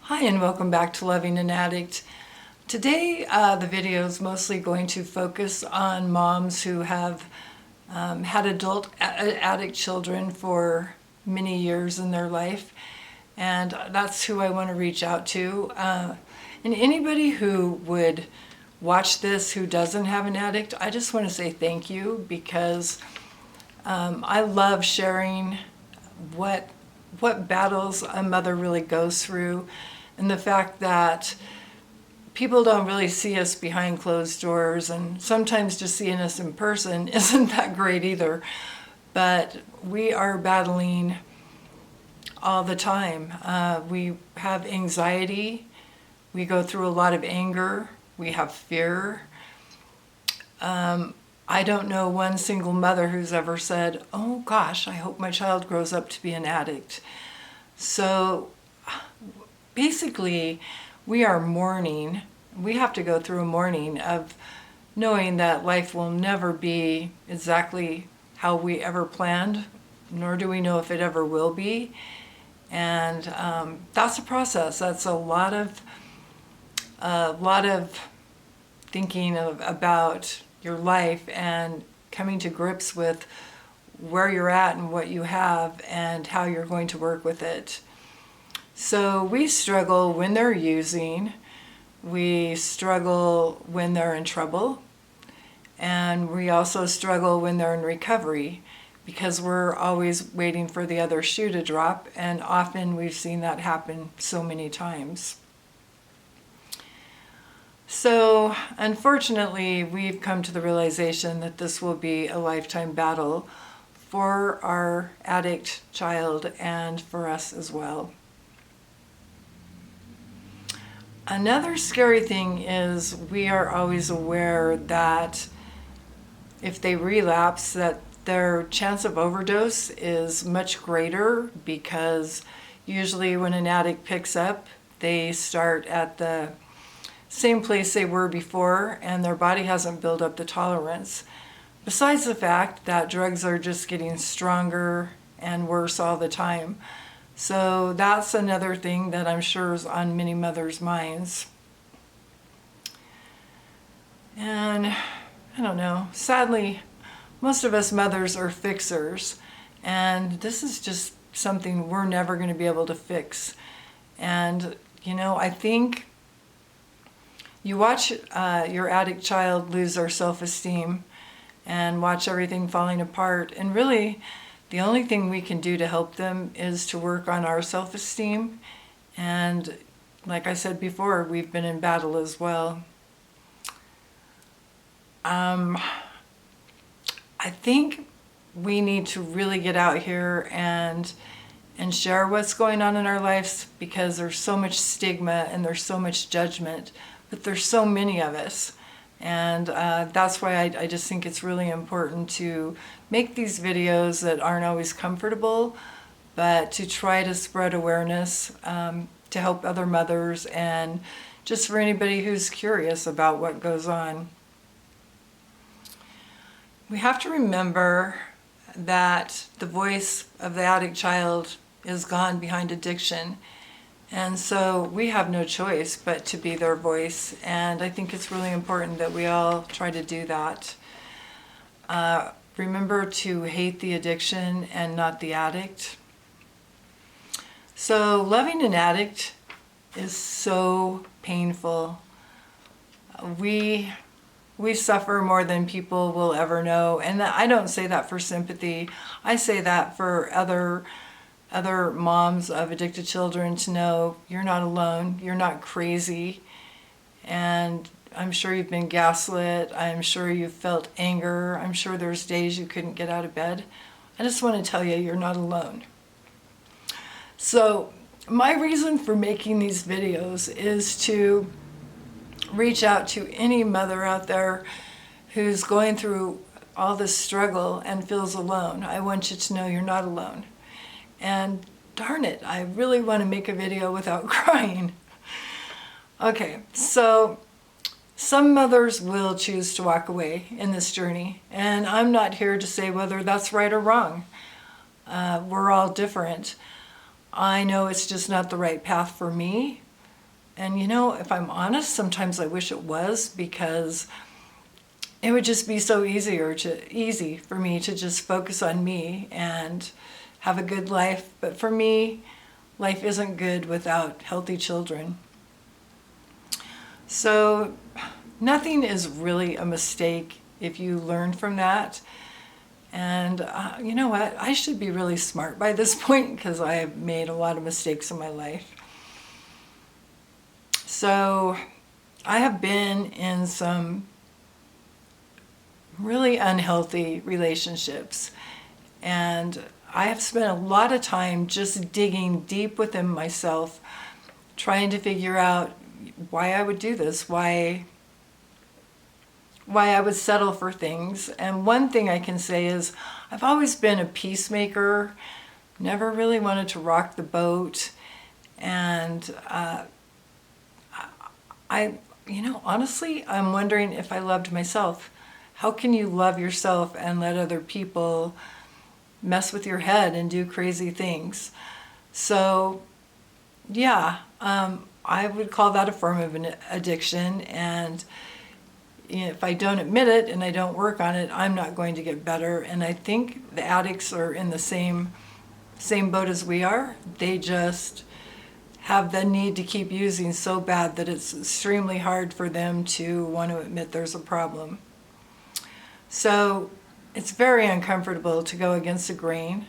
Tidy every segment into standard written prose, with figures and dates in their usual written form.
Hi and welcome back to Loving an Addict. Today the video is mostly going to focus on moms who have had addict children for many years in their life, and that's who I want to reach out to. And anybody who would watch this who doesn't have an addict, I just want to say thank you, because I love sharing what battles a mother really goes through, and the fact that people don't really see us behind closed doors, and sometimes just seeing us in person isn't that great either. But we are battling all the time. We have anxiety, we go through a lot of anger, we have fear. I don't know one single mother who's ever said, "Oh gosh, I hope my child grows up to be an addict." So basically, we are mourning. We have to go through a mourning of knowing that life will never be exactly how we ever planned, nor do we know if it ever will be. And that's a process. That's a lot of thinking about your life and coming to grips with where you're at and what you have and how you're going to work with it. So we struggle when they're using, we struggle when they're in trouble, and we also struggle when they're in recovery, because we're always waiting for the other shoe to drop, and often we've seen that happen so many times. So unfortunately, we've come to the realization that this will be a lifetime battle for our addict child and for us as well. Another scary thing is we are always aware that if they relapse, that their chance of overdose is much greater, because usually when an addict picks up, they start at the same place they were before, and their body hasn't built up the tolerance. Besides the fact that drugs are just getting stronger and worse all the time. So that's another thing that I'm sure is on many mothers' minds. And I don't know, sadly, most of us mothers are fixers, and this is just something we're never going to be able to fix. And I think you watch your addict child lose their self-esteem and watch everything falling apart, and really the only thing we can do to help them is to work on our self-esteem. And like I said before, we've been in battle as well. I think we need to really get out here and share what's going on in our lives, because there's so much stigma and there's so much judgment, but there's so many of us. And that's why I just think it's really important to make these videos that aren't always comfortable, but to try to spread awareness to help other mothers, and just for anybody who's curious about what goes on. We have to remember that the voice of the addict child is gone behind addiction. And so we have no choice but to be their voice. And I think it's really important that we all try to do that. Remember to hate the addiction and not the addict. So loving an addict is so painful. We suffer more than people will ever know. And I don't say that for sympathy. I say that for other moms of addicted children to know you're not alone, you're not crazy. And I'm sure you've been gaslit, I'm sure you've felt anger, I'm sure there's days you couldn't get out of bed. I just want to tell you, you're not alone. So my reason for making these videos is to reach out to any mother out there who's going through all this struggle and feels alone. I want you to know you're not alone. And darn it, I really want to make a video without crying. Okay, so some mothers will choose to walk away in this journey, and I'm not here to say whether that's right or wrong. We're all different. I know it's just not the right path for me, And you know, if I'm honest, sometimes I wish it was, because it would just be so easy for me to just focus on me and have a good life. But for me, life isn't good without healthy children. So nothing is really a mistake if you learn from that. And you know what? I should be really smart by this point, because I have made a lot of mistakes in my life. So I have been in some really unhealthy relationships, and I have spent a lot of time just digging deep within myself, trying to figure out why I would do this, why I would settle for things. And one thing I can say is I've always been a peacemaker, never really wanted to rock the boat. And honestly, I'm wondering if I loved myself. How can you love yourself and let other people mess with your head and do crazy things? So yeah, I would call that a form of an addiction. And if I don't admit it and I don't work on it, I'm not going to get better. And I think the addicts are in the same boat as we are. They just have the need to keep using so bad that it's extremely hard for them to want to admit there's a problem. So it's very uncomfortable to go against the grain,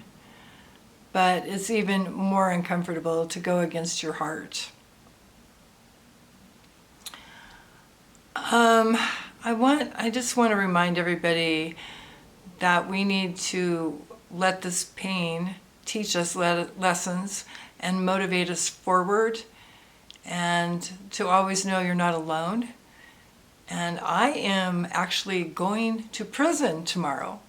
but it's even more uncomfortable to go against your heart. I just want to remind everybody that we need to let this pain teach us lessons and motivate us forward, and to always know you're not alone. And I am actually going to prison tomorrow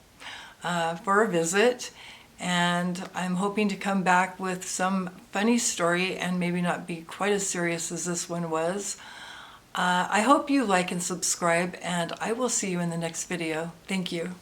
for a visit, and I'm hoping to come back with some funny story and maybe not be quite as serious as this one was. I hope you like and subscribe, and I will see you in the next video. Thank you.